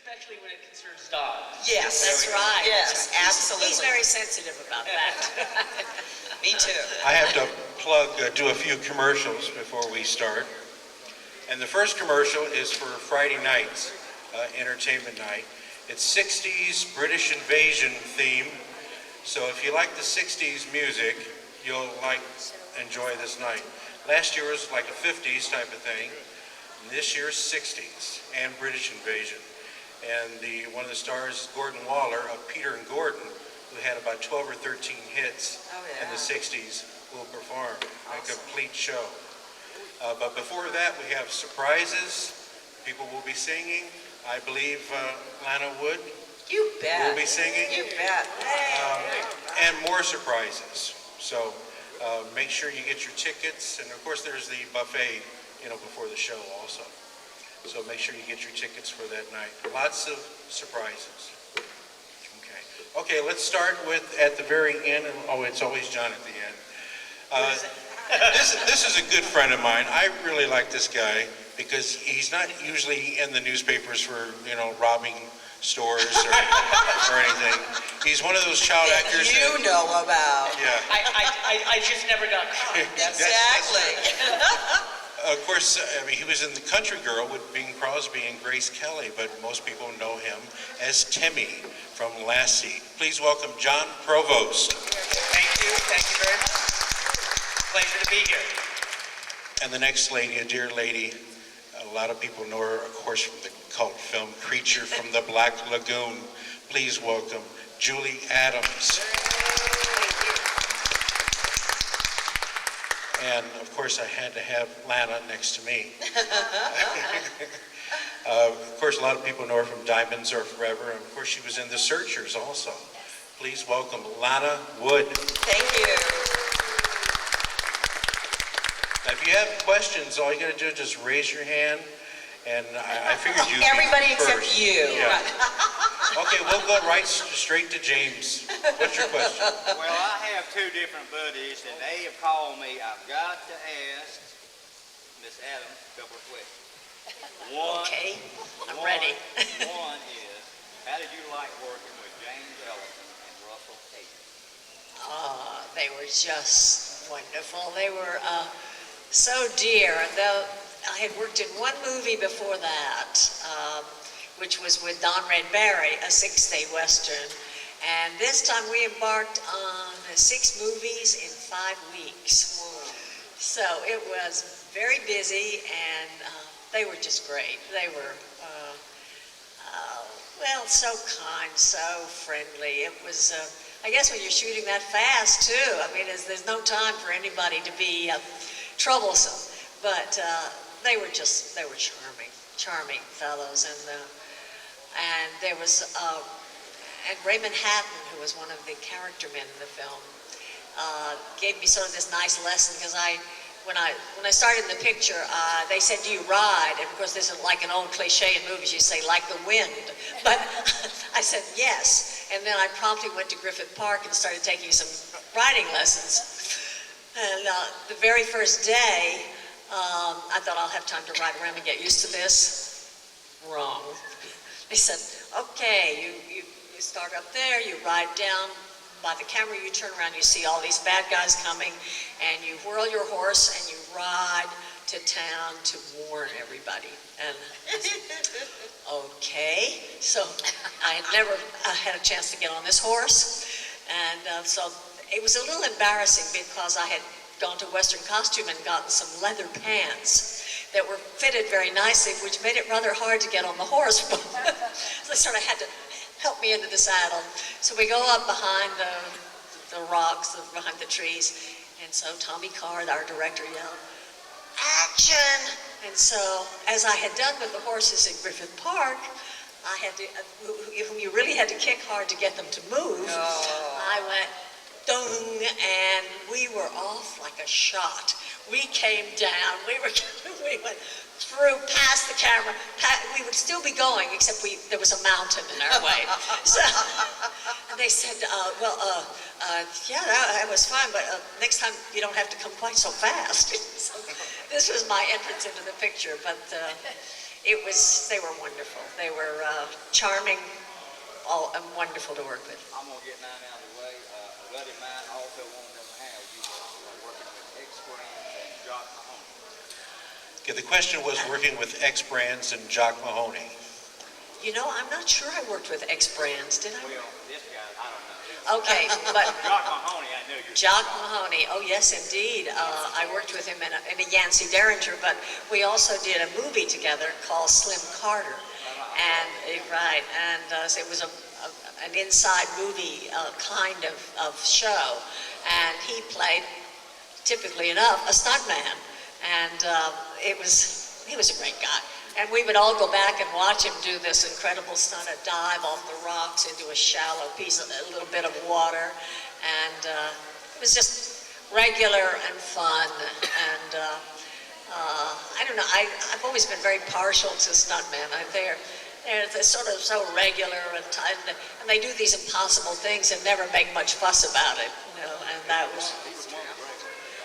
especially when it concerns dogs. Yes, that's right. Yes, right. absolutely. He's very sensitive about that. Me too. I have to do a few commercials before we start. And the first commercial is for Friday night's entertainment night. It's 60s British invasion theme. So if you like the 60s music, you'll enjoy this night. Last year was like a 50s type of thing. And this year's 60s and British invasion. And one of the stars, Gordon Waller of Peter and Gordon, who had about 12 or 13 hits in the 60s, will perform a complete show. But before that, we have surprises. People will be singing. I believe Lana Wood You bet. will be singing. You bet. And more surprises. So make sure you get your tickets. And of course, there's the buffet, before the show also. So make sure you get your tickets for that night. Lots of surprises. Okay, let's start with at the very end. Oh, it's always John at the end. This is a good friend of mine. I really like this guy because he's not usually in the newspapers for, robbing stores or anything. He's one of those child actors you know about. Yeah. I just never got caught. Exactly. Of course, he was in The Country Girl with Bing Crosby and Grace Kelly, but most people know him as Timmy from Lassie. Please welcome Jon Provost. Thank you very much. Pleasure to be here. And the next lady, a dear lady, a lot of people know her, of course, from the cult film Creature from the Black Lagoon. Please welcome Julie Adams. And of course, I had to have Lana next to me. Of course, a lot of people know her from Diamonds Are Forever, and of course, she was in The Searchers also. Please welcome Lana Wood. Thank you. Now, if you have questions, all you got to do is just raise your hand, and I figured you'd Everybody be except first. you. Yeah. Okay, we'll go straight to James. What's your question? Well, I have two different buddies, and they have called me. I've got to ask Miss Adams a couple of questions. Okay, I'm ready. One is, how did you like working with James Ellison and Russell Hayes? They were just wonderful. They were so dear. Though I had worked in one movie before that, which was with Don Red Barry, a 6-day Western. And this time we embarked on 6 movies in 5 weeks. So it was very busy, and they were just great. They were, so kind, so friendly. It was, I guess when you're shooting that fast too, I mean, there's no time for anybody to be troublesome. But they were charming fellows. And there was, and Raymond Hatton, who was one of the character men in the film, gave me sort of this nice lesson, because when I started in the picture, they said, "Do you ride?" And of course, this is like an old cliche in movies. You say, "Like the wind." But I said, "Yes." And then I promptly went to Griffith Park and started taking some riding lessons. And the very first day, I thought I'll have time to ride around and get used to this. Wrong. They said, "Okay, you start up there, you ride down. By the camera, you turn around, you see all these bad guys coming, and you whirl your horse and you ride to town to warn everybody." And I said, okay. So I had never had a chance to get on this horse. And so it was a little embarrassing, because I had gone to Western Costume and gotten some leather pants that were fitted very nicely, which made it rather hard to get on the horse. So they sort of had to help me into the saddle. So we go up behind the rocks, behind the trees, and so Tommy Carr, our director, yelled, "Action!" And so, as I had done with the horses in Griffith Park, I had to, you really had to kick hard to get them to move. I went, dung, and we were off like a shot. We came down, we went through, past the camera. We would still be going, except there was a mountain in our way. So, and they said, yeah, that was fine, but next time you don't have to come quite so fast. So this was my entrance into the picture, but they were wonderful. They were charming, and wonderful to work with. I'm gonna get mine out of the way. A buddy of mine also wanted to know how you were working with X Brands and Jock Mahoney. Okay, the question was working with X Brands and Jock Mahoney. You know, I'm not sure I worked with X Brands, did I? Well, this guy, I don't know. Okay, but Jock Mahoney, I know you're. Jock Mahoney, oh yes, indeed. I worked with him in a Yancey Derringer, but we also did a movie together called Slim Carter. And, right, and so it was an inside movie kind of show. And he played, typically enough, a stuntman. And he was a great guy. And we would all go back and watch him do this incredible stunt, a dive off the rocks into a shallow piece of a little bit of water. And it was just regular and fun. And I don't know, I've always been very partial to stuntmen. They're sort of so regular and they do these impossible things and never make much fuss about it, you know. And that was,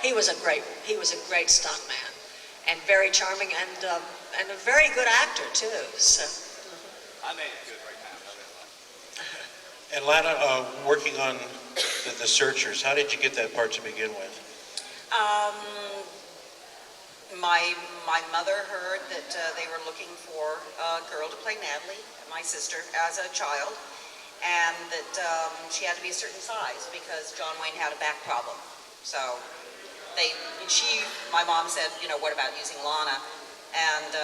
he was a great stuntman, and very charming, and a very good actor too. So. I made it good right now. And Lana, working on the Searchers, how did you get that part to begin with? My mother heard that they were looking for a girl to play Natalie, my sister, as a child, and that she had to be a certain size because John Wayne had a back problem. So my mom said, you know, what about using Lana? And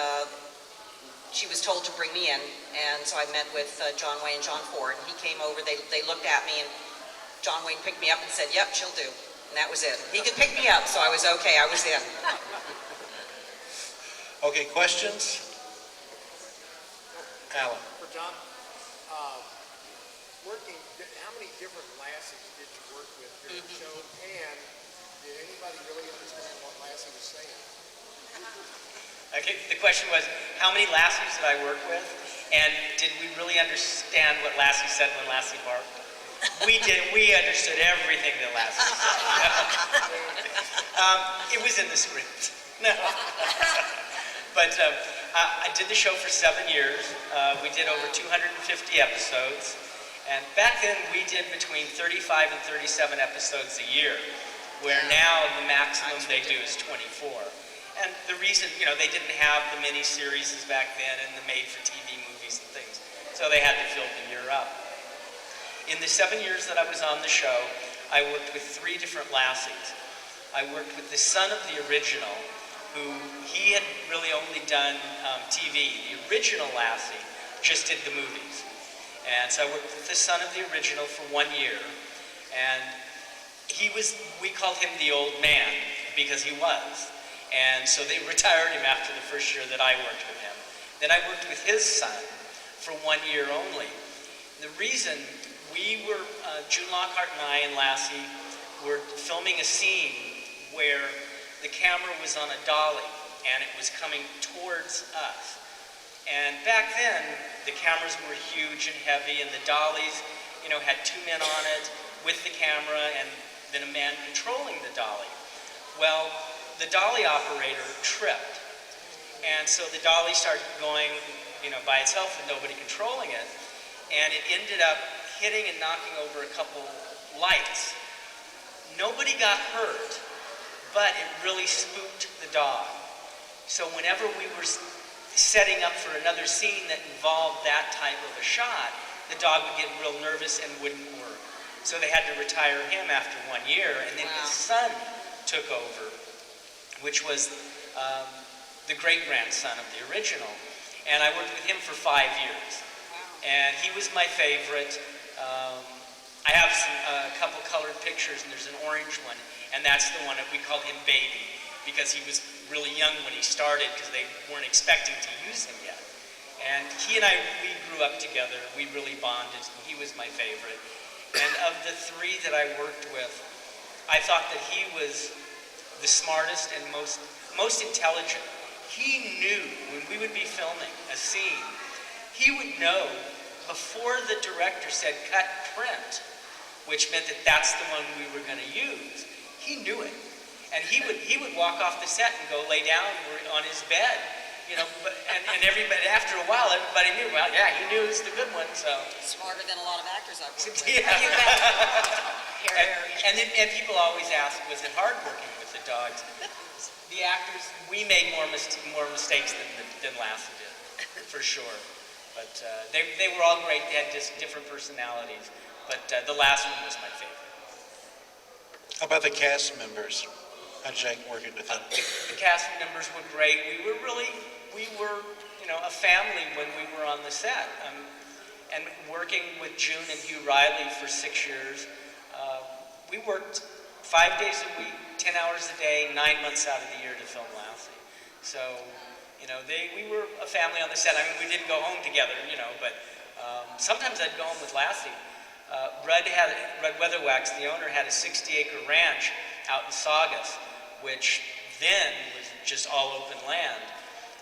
she was told to bring me in, and so I met with John Wayne and John Ford. He came over, they looked at me, and John Wayne picked me up and said, yep, she'll do. And that was it. He could pick me up, so I was okay, I was in. Okay, questions? Alan. For John, how many different Lassies did you work with during the show, and did anybody really understand what Lassie was saying? Okay, the question was, how many Lassies did I work with? And did we really understand what Lassie said when Lassie barked? We did. We understood everything that Lassie said. It was in the script. No. But I did the show for 7 years. We did over 250 episodes. And back then, we did between 35 and 37 episodes a year, where now the maximum they do is 24. And the reason, you know, they didn't have the mini-series back then and the made-for-TV movies and things, so they had to fill the year up. In the 7 years that I was on the show, I worked with 3 different Lassies. I worked with the son of the original, who he had really only done TV. The original Lassie just did the movies. And so I worked with the son of the original for 1 year. And we called him the old man, because he was. And so they retired him after the first year that I worked with him. Then I worked with his son for 1 year only. The reason June Lockhart and I and Lassie were filming a scene where the camera was on a dolly and it was coming towards us. And back then, the cameras were huge and heavy, and the dollies, you know, had 2 men on it with the camera and then a man controlling the dolly. Well, the dolly operator tripped. And so the dolly started going, you know, by itself with nobody controlling it. And it ended up hitting and knocking over a couple lights. Nobody got hurt, but it really spooked the dog. So whenever we were setting up for another scene that involved that type of a shot, the dog would get real nervous and wouldn't work. So they had to retire him after 1 year, and then his son took over, which was the great-grandson of the original. And I worked with him for 5 years. And he was my favorite. I have a couple colored pictures, and there's an orange one, and that's the one that we called him Baby, because he was really young when he started, because they weren't expecting to use him yet. And he and I, we grew up together. We really bonded. He was my favorite. And of the 3 that I worked with, I thought that he was the smartest and most intelligent. He knew when we would be filming a scene, he would know before the director said cut print, which meant that that's the one we were going to use. He knew it. And he would walk off the set and go lay down on his bed and everybody, after a while, everybody knew, well, yeah, he knew it was the good one, so. Smarter than a lot of actors I've worked with. Yeah. You bet. Here, here. And people always ask, was it hard working with the dogs? The actors, we made more mistakes than Lassie did, for sure. But they were all great. They had just different personalities. But the last one was my favorite. How about the cast members? How did you like working with them? The cast members were great. We were a family when we were on the set. And working with June and Hugh Riley for 6 years, we worked 5 days a week, 10 hours a day, 9 months out of the year to film Lassie. So, we were a family on the set. I mean, we didn't go home together, but sometimes I'd go home with Lassie. Rudd Weatherwax, the owner, had a 60-acre ranch out in Saugus, which then was just all open land.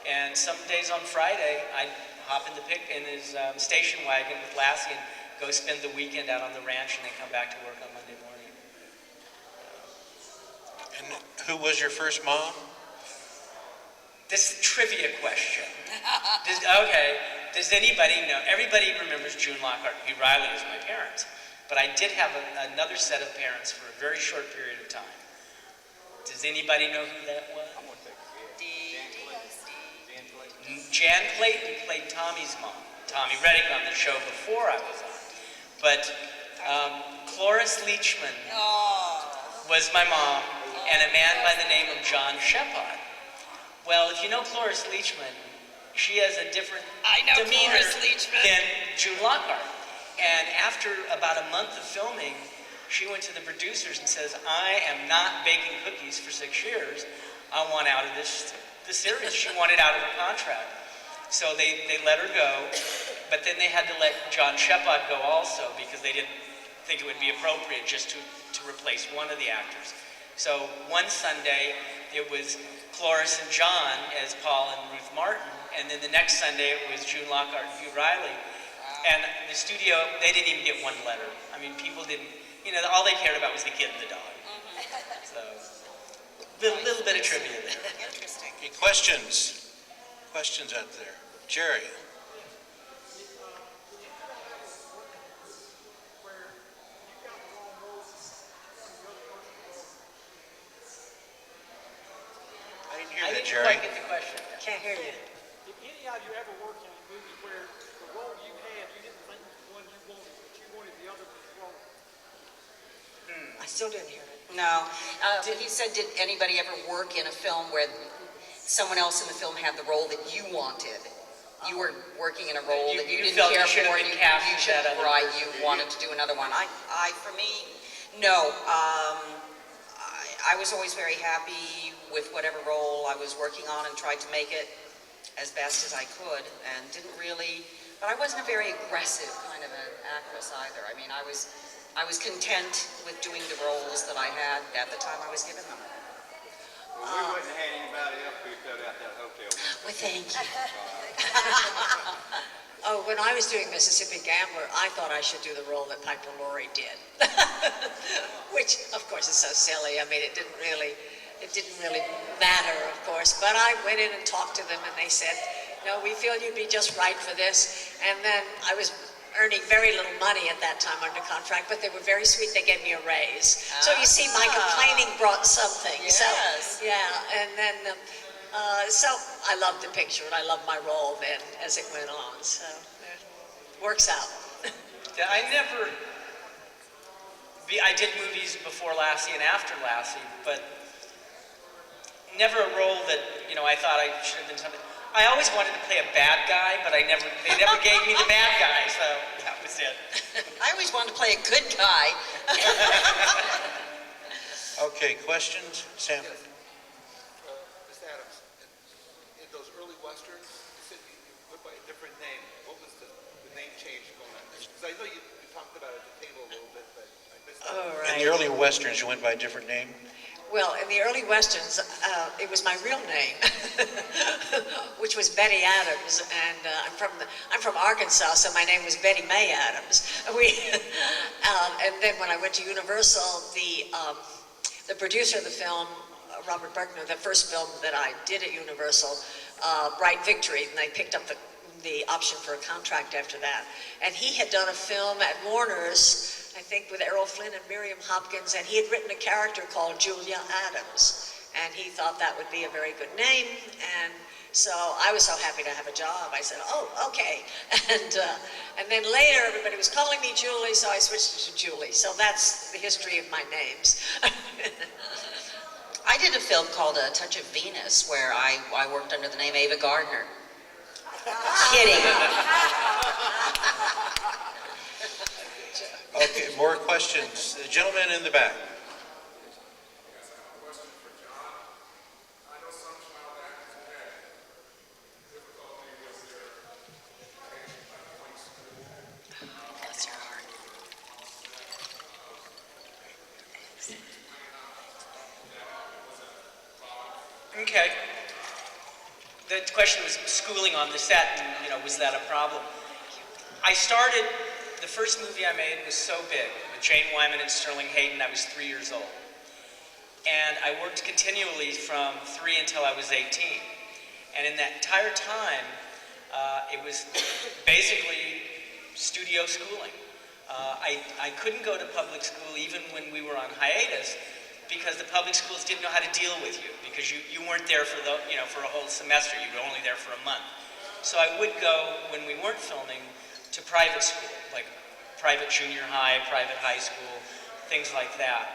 And some days on Friday, I'd hop in his station wagon with Lassie and go spend the weekend out on the ranch and then come back to work on Monday morning. And who was your first mom? This is a trivia question. Does anybody know? Everybody remembers June Lockhart and Hugh Riley as my parents. But I did have another set of parents for a very short period of time. Does anybody know who that was? I'm gonna take a guess. Jan Clayton. Jan Clayton played Tommy's mom, Tommy Reddick, on the show before I was on. But Cloris Leachman was my mom, and a man by the name of John Shepard. Well, if you know Cloris Leachman, she has a different demeanor than June Lockhart. And after about a month of filming, she went to the producers and says, I am not baking cookies for 6 years. I want out of this series. She wanted out of her contract. So they let her go, but then they had to let John Shepard go also because they didn't think it would be appropriate just to replace one of the actors. So one Sunday, it was Cloris and John as Paul and Ruth Martin, and then the next Sunday it was June Lockhart and Hugh Riley. And the studio, they didn't even get one letter. I mean, people didn't, all they cared about was the kid and the dog. So, little bit of trivia there. Interesting. Okay, questions? Questions out there? Jerry? I didn't hear that, Jerry. Quite get the question. Can't hear you. Did any of you ever work in a movie where the role you had, you didn't think was the one you wanted, but you wanted the other role? I still didn't hear it. No. He said, did anybody ever work in a film where someone else in the film had the role that you wanted? You were working in a role that you didn't felt care you should have for. been cast You should that have, other right, person. you wanted to do another one. For me, no. I was always very happy with whatever role I was working on and tried to make it as best as I could, and didn't really, but I wasn't a very aggressive kind of an actress either. I mean, I was content with doing the roles that I had at the time I was given them. Well, we wouldn't have had anybody else who filled out that hotel room. Well, thank you. Oh, when I was doing Mississippi Gambler, I thought I should do the role that Piper Laurie did. Which, of course, is so silly. I mean, it didn't really matter, of course. But I went in and talked to them, and they said, no, we feel you'd be just right for this. And then I was earning very little money at that time under contract, but they were very sweet. They gave me a raise. So you see, my complaining brought something. Yes. So, yeah, and then... so I loved the picture and I loved my role then as it went on, so it works out. I did movies before Lassie and after Lassie, but never a role that, I thought I should have been something. I always wanted to play a bad guy, but they never gave me the bad guy, so that was it. I always wanted to play a good guy. Okay, questions? Sam? Ms. Adams, in those early westerns, you said you went by a different name. What was the name change going on? Because I know you talked about it at the table a little bit, but I missed that. All In right. the early westerns, you went by a different name? Well, in the early westerns, it was my real name, which was Betty Adams, and I'm from Arkansas, so my name was Betty Mae Adams. And then when I went to Universal, the producer of the film, Robert Berkner, the first film that I did at Universal, Bright Victory, and they picked up the option for a contract after that. And he had done a film at Warner's, I think with Errol Flynn and Miriam Hopkins, and he had written a character called Julia Adams. And he thought that would be a very good name, and so I was so happy to have a job. I said, oh, okay. And then later, everybody was calling me Julie, so I switched to Julie. So that's the history of my names. I did a film called A Touch of Venus where I worked under the name Ava Gardner. Kidding. Okay, more questions. The gentleman in the back. Okay. The question was schooling on the set, and was that a problem? I started, the first movie I made was So Big, with Jane Wyman and Sterling Hayden. I was 3 years old. And I worked continually from 3 until I was 18. And in that entire time, it was basically studio schooling. I couldn't go to public school even when we were on hiatus, because the public schools didn't know how to deal with you, because you weren't there for for a whole semester. You were only there for a month. So I would go, when we weren't filming, to private school, like private junior high, private high school, things like that.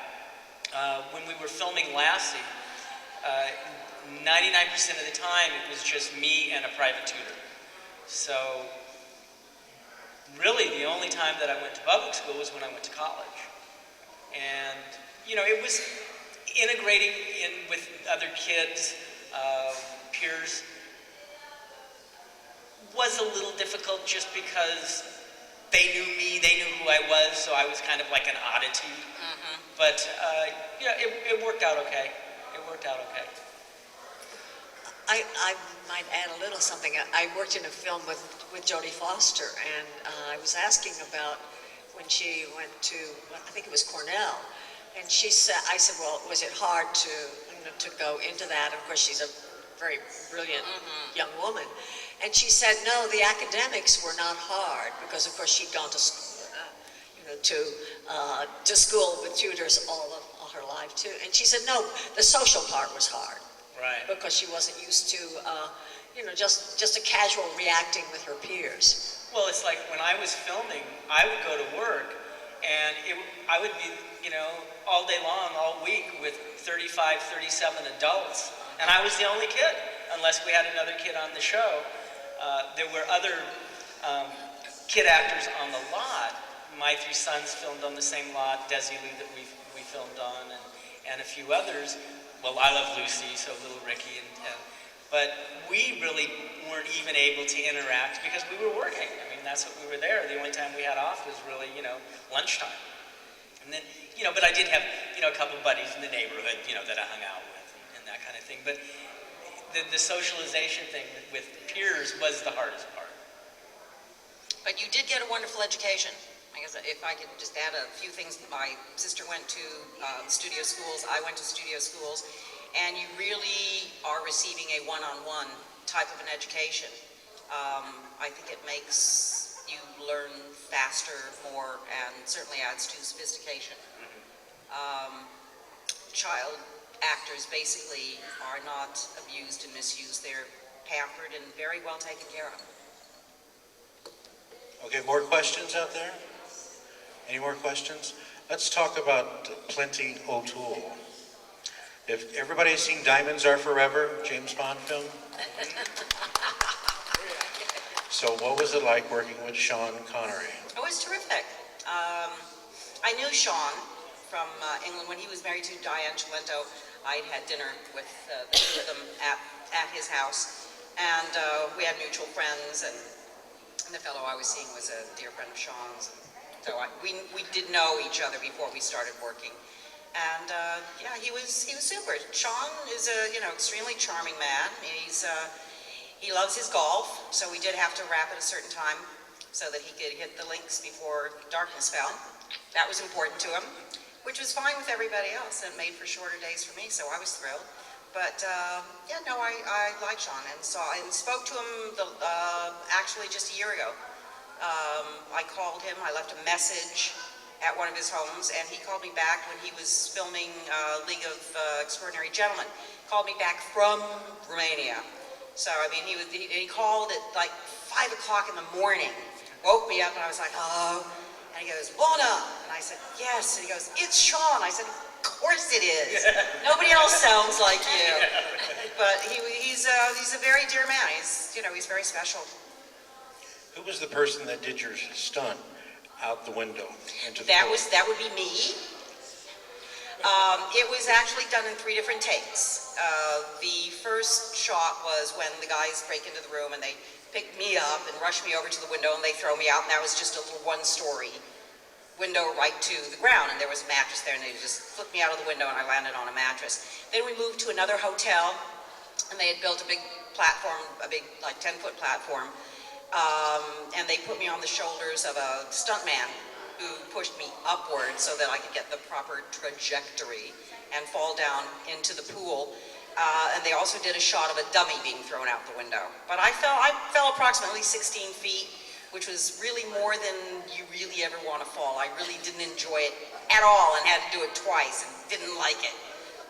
When we were filming Lassie, 99% of the time it was just me and a private tutor. So really the only time that I went to public school was when I went to college. And it was integrating in with other kids, peers, was a little difficult just because they knew me, they knew who I was, so I was kind of like an oddity. Mm-hmm. But it worked out okay. It worked out okay. I might add a little something. I worked in a film with Jodie Foster, and I was asking about when she went to, I think it was Cornell, and she said, I said, well, was it hard to go into that? Of course, she's a very brilliant young woman. And she said, no, the academics were not hard, because of course she'd gone to school, to school with tutors all her life too. And she said, no, the social part was hard. Right. Because she wasn't used to, just a casual reacting with her peers. Well, it's like when I was filming, I would go to work, and I would be, all day long, all week with 35, 37 adults, and I was the only kid, unless we had another kid on the show. There were other kid actors on the lot. My 3 sons filmed on the same lot, Desilu that we filmed on, and a few others. Well, I Love Lucy, so little Ricky, but we really weren't even able to interact because we were working. I mean, that's what we were there. The only time we had off was really, lunchtime. And then, but I did have, a couple buddies in the neighborhood, that I hung out with and that kind of thing. But the socialization thing with peers was the hardest part. But you did get a wonderful education. I guess if I could just add a few things. My sister went to studio schools, I went to studio schools, and you really are receiving a one-on-one type of an education. I think it makes you learn faster, more, and certainly adds to sophistication. Child actors basically are not abused and misused. They're pampered and very well taken care of. Okay, more questions out there? Any more questions? Let's talk about Plenty O'Toole. If everybody's seen Diamonds Are Forever, James Bond film? So what was it like working with Sean Connery? It was terrific. I knew Sean from England when he was married to Diane Cilento. I'd had dinner with the two of them at his house, and we had mutual friends, and the fellow I was seeing was a dear friend of Sean's. So we did know each other before we started working, and yeah, he was super. Sean is a extremely charming man. He loves his golf, so we did have to wrap at a certain time so that he could hit the links before darkness fell. That was important to him, which was fine with everybody else, and made for shorter days for me, so I was thrilled. But yeah, no, I like Jon and spoke to him actually just a year ago. I called him, I left a message at one of his homes, and he called me back when he was filming League of Extraordinary Gentlemen. Called me back from Romania. So, I mean, he called at like 5 o'clock in the morning, woke me up, and I was like, hello. And he goes, Lana. And I said, yes. And he goes, it's Jon. I said, of course it is. Nobody else sounds like you. But he's a very dear man. He's very special. Who was the person that did your stunt out the window into the That pool? would be me. It was actually done in 3 different takes. The first shot was when the guys break into the room and they pick me up and rush me over to the window and they throw me out, and that was just a little 1-story window right to the ground, and there was a mattress there, and they just flipped me out of the window and I landed on a mattress. Then we moved to another hotel, and they had built a big platform, a big like 10-foot platform, and they put me on the shoulders of a stuntman who pushed me upward so that I could get the proper trajectory and fall down into the pool. And they also did a shot of a dummy being thrown out the window. But I fell approximately 16 feet, which was really more than you really ever want to fall. I really didn't enjoy it at all and had to do it twice and didn't like it.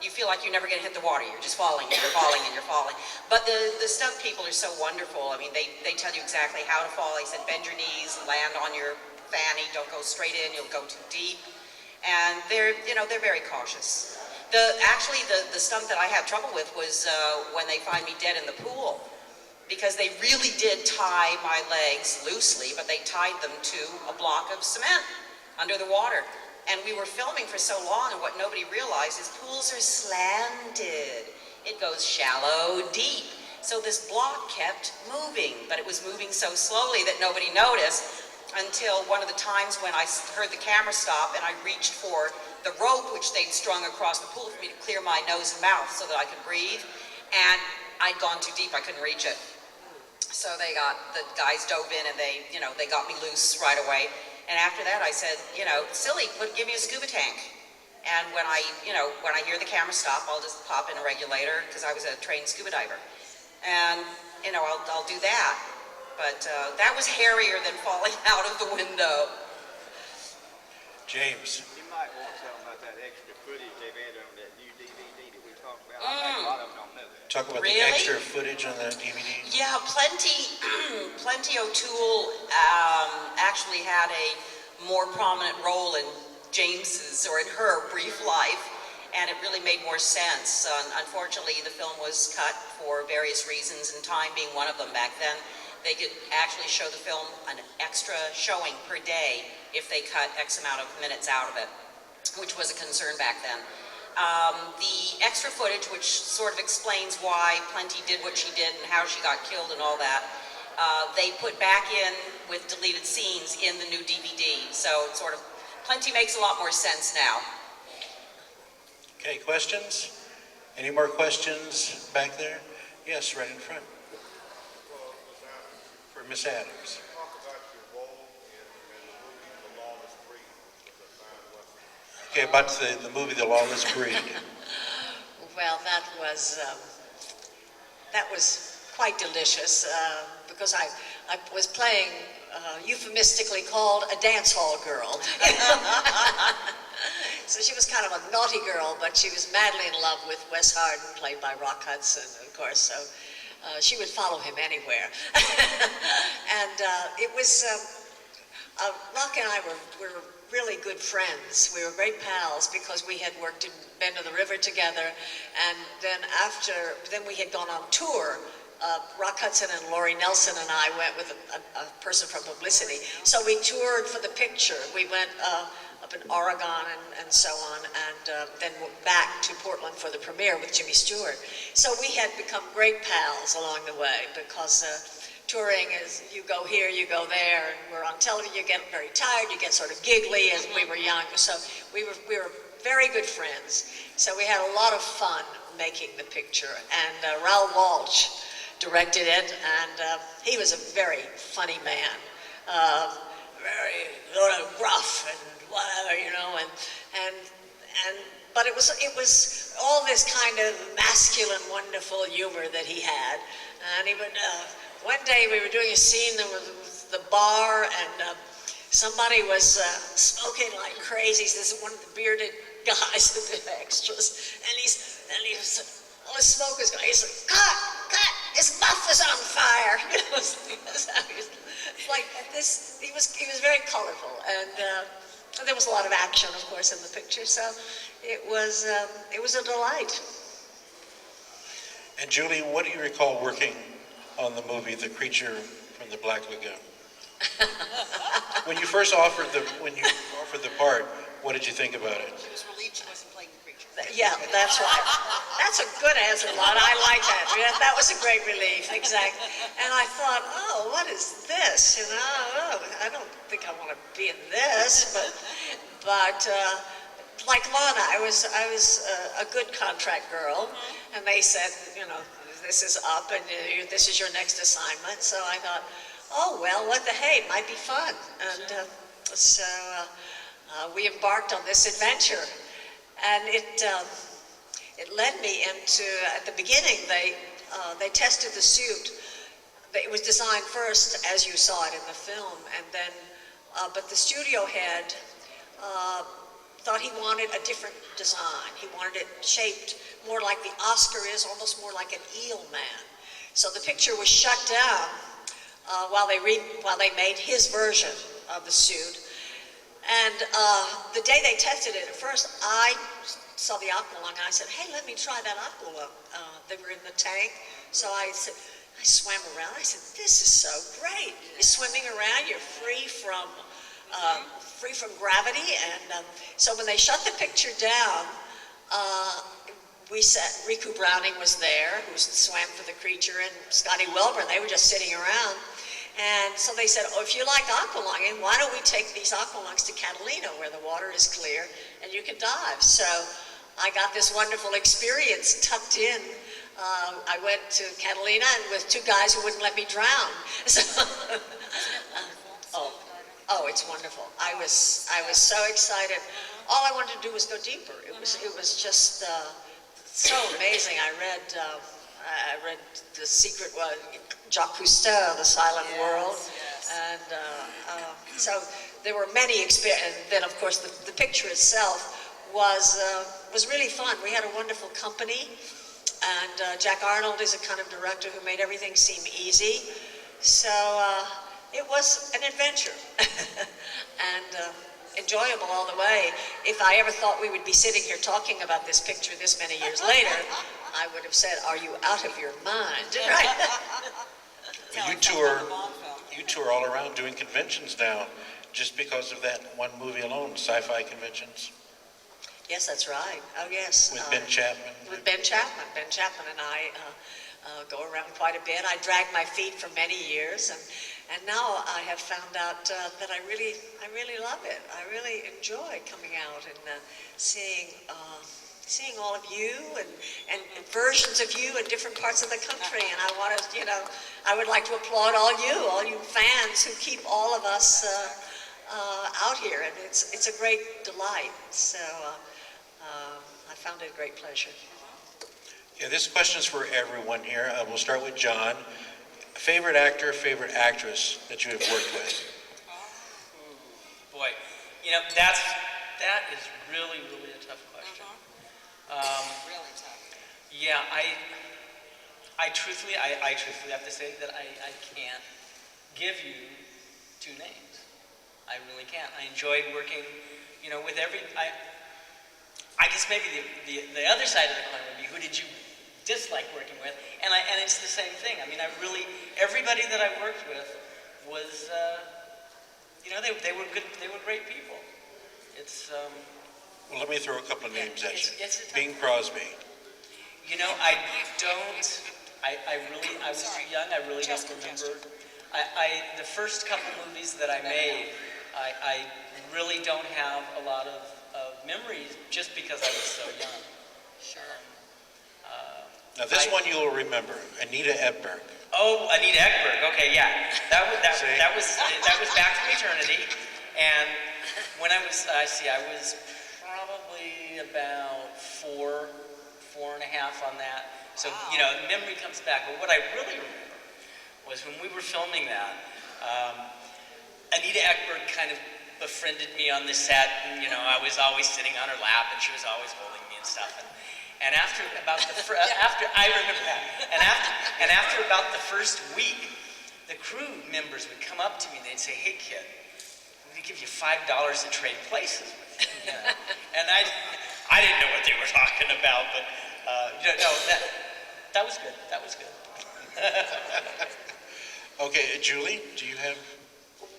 You feel like you're never going to hit the water. You're just falling and you're falling and you're falling. But the stunt people are so wonderful. I mean, they tell you exactly how to fall. They said, bend your knees, land on your fanny, don't go straight in, you'll go too deep. And they're very cautious. Actually, the stunt that I had trouble with was when they find me dead in the pool, because they really did tie my legs loosely, but they tied them to a block of cement under the water. And we were filming for so long, and what nobody realized is pools are slanted. It goes shallow, deep. So this block kept moving, but it was moving so slowly that nobody noticed until one of the times when I heard the camera stop and I reached for the rope which they'd strung across the pool for me to clear my nose and mouth so that I could breathe, and I'd gone too deep, I couldn't reach it. So the guys dove in and they got me loose right away. And after that I said, silly, give me a scuba tank. And when I hear the camera stop, I'll just pop in a regulator, because I was a trained scuba diver. And, I'll do that. But that was hairier than falling out of the window. James. You might want to tell them about that extra footage they've added on that new DVD that we talked about. I think a lot of them don't know that. Talk about Really? the extra footage on the DVD. Yeah, Plenty O'Toole actually had a more prominent role in James's, or in her, brief life, and it really made more sense. Unfortunately, the film was cut for various reasons, and time being one of them. Back then, they could actually show the film an extra showing per day if they cut X amount of minutes out of it, which was a concern back then. The extra footage, which sort of explains why Plenty did what she did and how she got killed and all that, they put back in with deleted scenes in the new DVD. So it's sort of, Plenty makes a lot more sense now. Okay, questions? Any more questions back there? Yes, right in front. For Miss Adams. Talk about your role in the movie The Lawless Breed, which was a fine Western. Okay, about the movie The Lawless Breed. Well, that was quite delicious, because I was playing euphemistically called a dance hall girl. So she was kind of a naughty girl, but she was madly in love with Wes Harden, played by Rock Hudson, of course. So she would follow him anywhere. And it was, Rock and I were really good friends. We were great pals because we had worked in Bend of the River together, and then we had gone on tour. Rock Hudson and Laurie Nelson and I went with a person from publicity. So we toured for the picture. We went up in Oregon and so on, and then back to Portland for the premiere with Jimmy Stewart. So we had become great pals along the way, because touring is, you go here, you go there, and we're on television, you get very tired, you get sort of giggly as we were young. So we were very good friends. So we had a lot of fun making the picture. And Raoul Walsh directed it, and he was a very funny man, very rough and whatever, and but it was all this kind of masculine, wonderful humor that he had. And he would, one day we were doing a scene that was the bar, and somebody was smoking like crazy. This is one of the bearded guys, the extras, and he was, all the smoke was going. He said, "Cut! His muff is on fire!" You know, that's how he was, like this. He was very colorful, and there was a lot of action, of course, in the picture. So it was a delight. And Julie, what do you recall working on the movie The Creature from the Black Lagoon? When you first offered the part, what did you think about it? She was relieved she wasn't playing the creature. Yeah, that's right. That's a good answer, Lana. I like that. Yeah, that was a great relief, exactly. And I thought, oh, what is this? You know, I don't think I want to be in this, but like Lana, I was a good contract girl, and they said, you know, this is up, and this is your next assignment. So I thought, oh well, what the hey, it might be fun, and so we embarked on this adventure, and it led me into. At the beginning, they tested the suit. It was designed first, as you saw it in the film, and then, but the studio head thought he wanted a different design. He wanted it shaped more like the Oscar is, almost more like an eel man. So the picture was shut down while they made his version of the suit. And the day they tested it, at first I saw the aqualung and I said, "Hey, let me try that aqualung." They were in the tank, so I swam around. I said, "This is so great. You're swimming around, you're free from gravity." And so when they shut the picture down, we said, Riku Browning was there, who swam for the creature, and Scotty Wilburn, they were just sitting around. And so they said, "Oh, if you like aqualunging, why don't we take these aqualungs to Catalina, where the water is clear and you can dive?" So I got this wonderful experience tucked in. I went to Catalina and with two guys who wouldn't let me drown. So, oh, it's wonderful. I was so excited. All I wanted to do was go deeper. It was just so amazing. I read The Secret was Jacques Cousteau, The Silent World, and so there were many experiences. And then, of course, the picture itself was really fun. We had a wonderful company, and Jack Arnold is a kind of director who made everything seem easy. So it was an adventure, and enjoyable all the way. If I ever thought we would be sitting here talking about this picture this many years later, I would have said, "Are you out of your mind?" Right? Well, you tour all around doing conventions now, just because of that one movie alone, sci-fi conventions. Yes, that's right. Oh, yes. With Ben Chapman. With Ben Chapman. Ben Chapman and I go around quite a bit. I dragged my feet for many years, and now I have found out that I really love it. I really enjoy coming out and seeing all of you and versions of you in different parts of the country. And I would like to applaud all you fans who keep all of us out here, and it's a great delight. So I found it a great pleasure. Yeah, this question's for everyone here. We'll start with John. Favorite actor, favorite actress that you have worked with? Boy, that is really a tough question. Really tough. Yeah, I truthfully have to say that I can't give you two names. I really can't. I enjoyed working, with I guess maybe the other side of the coin would be, who did you dislike working with? And it's the same thing. I mean, everybody that I worked with was, they were good. They were great people. It's. Well, let me throw a couple of names at you. Bing Crosby. I was too young. I really don't remember. The first couple movies that I made, I really don't have a lot of memories just because I was so young. Sure. Now this one you will remember, Anita Ekberg. Oh, Anita Ekberg. Okay, yeah, that was back from eternity, and when I was probably about four and a half on that. So, you know, memory comes back. But what I really remember was when we were filming that, Anita Ekberg kind of befriended me on the set, and, you know, I was always sitting on her lap, and she was always holding me and stuff. And after about I remember that. And after about the first week, the crew members would come up to me and they'd say, "Hey, kid, I'm gonna give you $5 to trade places with you." And I didn't know what they were talking about, but no, that was good. That was good. Okay, Julie, do you have?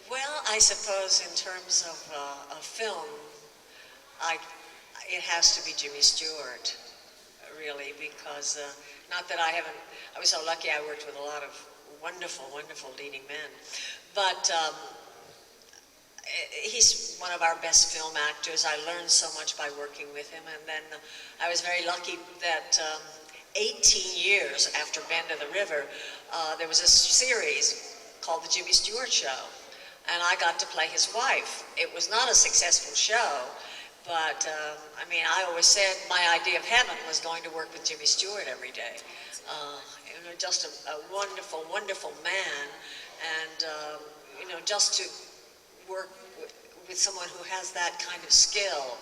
Well, I suppose in terms of a film, it has to be Jimmy Stewart, really, because not that I was so lucky I worked with a lot of wonderful, wonderful leading men, but he's one of our best film actors. I learned so much by working with him, and then I was very lucky that 18 years after Bend of the River, there was a series called The Jimmy Stewart Show, and I got to play his wife. It was not a successful show, but I mean, I always said my idea of heaven was going to work with Jimmy Stewart every day. You know, just a wonderful, wonderful man, and you know, just to work with someone who has that kind of skill,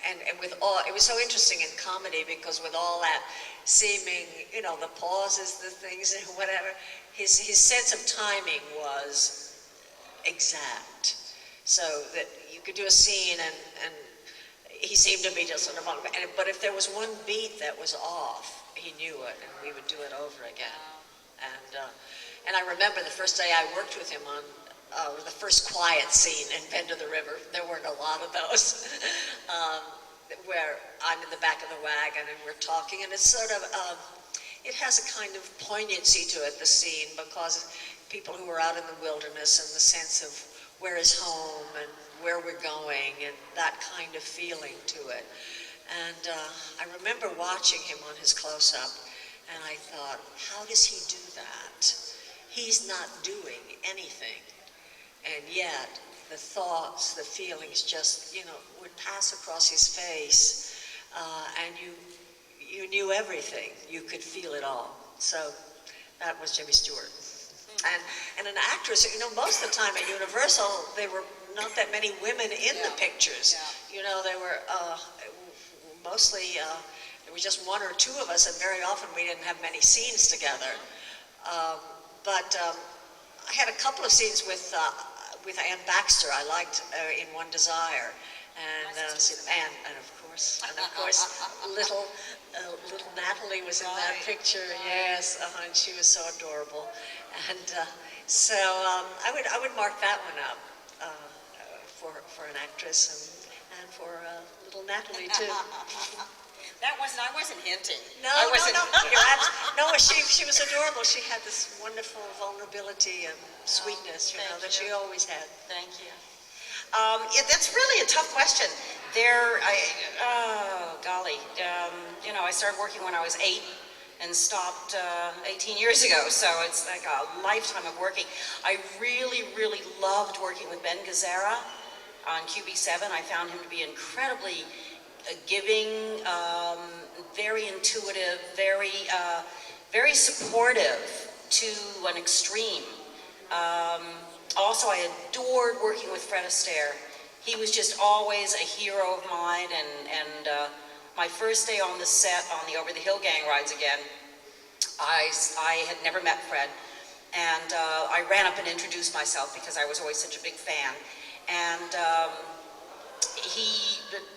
and with all, it was so interesting in comedy because with all that seeming, you know, the pauses, the things, and whatever, his sense of timing was exact, so that you could do a scene and he seemed to be just sort of on, but if there was one beat that was off, he knew it, and we would do it over again. And I remember the first day I worked with him on the first quiet scene in Bend of the River. There weren't a lot of those, where I'm in the back of the wagon and we're talking, and it's sort of, it has a kind of poignancy to it, the scene, because people who are out in the wilderness and the sense of where is home and where we're going and that kind of feeling to it. And I remember watching him on his close-up, and I thought, how does he do that? He's not doing anything. And yet, the thoughts, the feelings just, you know, would pass across his face, and you knew everything. You could feel it all. So that was Jimmy Stewart. And an actress, you know, most of the time at Universal, there were not that many women in the pictures. You know, there were mostly, there was just one or two of us, and very often we didn't have many scenes together. But I had a couple of scenes with Ann Baxter. I liked in One Desire, and of course, little Natalie was in that picture. Yes, and she was so adorable. And so I would mark that one up for an actress and for little Natalie too. I wasn't hinting. No, she was adorable. She had this wonderful vulnerability and sweetness, you know, that she always had. Thank you. Yeah, that's really a tough question. You know, I started working when I was 8 and stopped 18 years ago, so it's like a lifetime of working. I really, really loved working with Ben Gazzara on QB7. I found him to be incredibly giving, very intuitive, very supportive to an extreme. Also, I adored working with Fred Astaire. He was just always a hero of mine, and my first day on the set on the Over the Hill Gang rides again, I had never met Fred, and I ran up and introduced myself because I was always such a big fan. And